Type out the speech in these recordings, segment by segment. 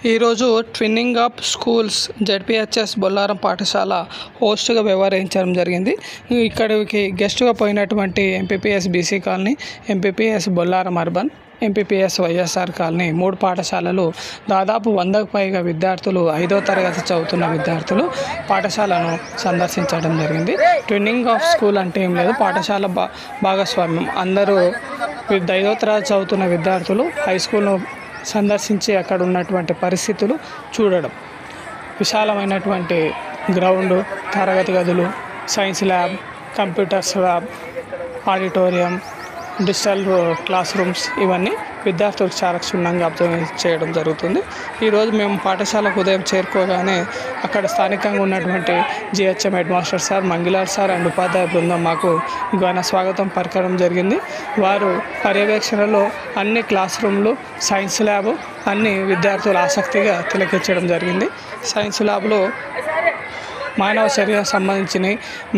ఈరోజు twinning of schools ZPHS Bollaram పాఠశాల హోస్ట్గా వ్యవహరించడం జరిగింది. ఇక్కడికి గెస్ట్గా పోయినటువంటి MPPS BC colony, MPPS Bollaram urban, MPPS YSR colony 3 పాఠశాలలు దాదాపు 100కు పైగా విద్యార్థులు 5వ తరగతి చదువుతున్న విద్యార్థులు పాఠశాలను సందర్శించడం జరిగింది. ట్విన్నింగ్ ఆఫ్ స్కూల్ అంటే ఏం లేదు, పాఠశాల భాగస్వామ్యం. అందరూ 5వ తరగతి చదువుతున్న విద్యార్థులు హై స్కూల్ను సందర్శించి అక్కడ ఉన్నటువంటి పరిస్థితులు చూడడం, విశాలమైనటువంటి గ్రౌండ్, తరగతి గదులు, science lab, computers lab, auditorium, digital class rooms ఇవన్నీ విద్యార్థులకు చాలా క్షుణ్ణంగా అబ్జర్వ్ చేయడం జరుగుతుంది. ఈరోజు మేము పాఠశాలకు ఉదయం చేరుకోగానే అక్కడ స్థానికంగా ఉన్నటువంటి GHM head master sir, Mangilar sir and ఉపాధ్యాయ బృందం మాకు ఘన స్వాగతం పలకడం జరిగింది. వారు పర్యవేక్షణలో అన్ని క్లాస్ రూమ్లు, సైన్స్ ల్యాబ్ అన్ని విద్యార్థులు ఆసక్తిగా తిలకించడం జరిగింది. సైన్స్ ల్యాబ్లో మానవ శరీరం సంబంధించిన,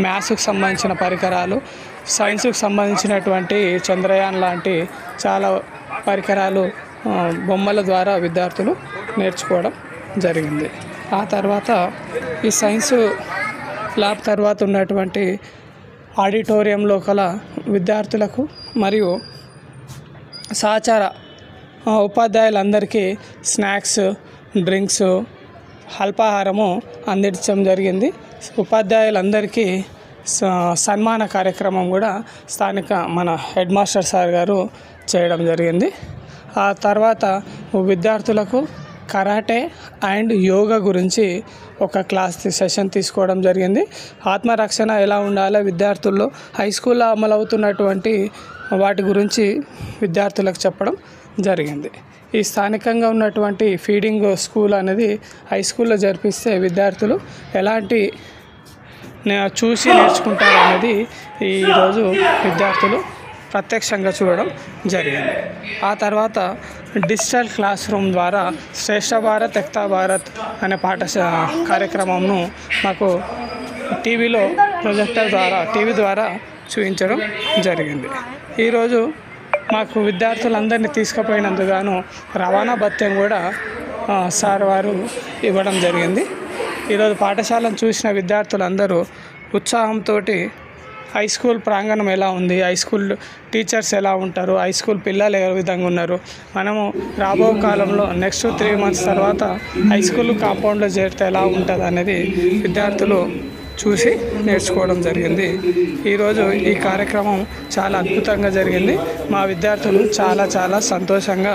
మ్యాథ్స్కి సంబంధించిన పరికరాలు, సైన్స్కి సంబంధించినటువంటి చంద్రయాన్ లాంటి చాలా పరికరాలు బొమ్మల ద్వారా విద్యార్థులు నేర్చుకోవడం జరిగింది. ఆ తర్వాత ఈ సైన్స్ ల్యాబ్ తర్వాత ఉన్నటువంటి ఆడిటోరియంలో కల విద్యార్థులకు మరియు సహచార ఉపాధ్యాయులందరికీ స్నాక్స్, డ్రింక్స్, అల్పాహారము అందించడం జరిగింది. ఉపాధ్యాయులందరికీ సన్మాన కార్యక్రమం కూడా స్థానిక మన హెడ్ మాస్టర్ సార్ గారు చేయడం జరిగింది. ఆ తర్వాత విద్యార్థులకు కరాటే అండ్ యోగా గురించి ఒక క్లాస్ సెషన్ తీసుకోవడం జరిగింది. ఆత్మరక్షణ ఎలా ఉండాలో విద్యార్థుల్లో హై స్కూల్లో అమలవుతున్నటువంటి వాటి గురించి విద్యార్థులకు చెప్పడం జరిగింది. ఈ స్థానికంగా ఉన్నటువంటి ఫీడింగ్ స్కూల్ అనేది హై స్కూల్లో జరిపిస్తే విద్యార్థులు ఎలాంటి చూసి నేర్చుకుంటారు అనేది ఈరోజు విద్యార్థులు ప్రత్యక్షంగా చూడడం జరిగింది. ఆ తర్వాత డిజిటల్ క్లాస్ రూమ్ ద్వారా శ్రేష్ఠ భారత్ ఎక్తా భారత్ అనే కార్యక్రమంను మాకు టీవీలో ప్రొజెక్టర్ ద్వారా టీవీ ద్వారా చూపించడం జరిగింది. ఈరోజు మాకు విద్యార్థులందరినీ తీసుకుపోయినందుకు గాను రవాణా భత్యం కూడా సార్ వారు ఇవ్వడం జరిగింది. ఈరోజు పాఠశాలను చూసిన విద్యార్థులందరూ ఉత్సాహంతో హై స్కూల్ ప్రాంగణం ఎలా ఉంది, హై స్కూల్ టీచర్స్ ఎలా ఉంటారు, హై స్కూల్ పిల్లలు ఏ విధంగా ఉన్నారు, మనము రాబో కాలంలో నెక్స్ట్ 3 months తర్వాత హై స్కూల్ కాంపౌండ్లో చేరితే ఎలా ఉంటుంది అనేది విద్యార్థులు చూసి నేర్చుకోవడం జరిగింది. ఈరోజు ఈ కార్యక్రమం చాలా అద్భుతంగా జరిగింది. మా విద్యార్థులు చాలా సంతోషంగా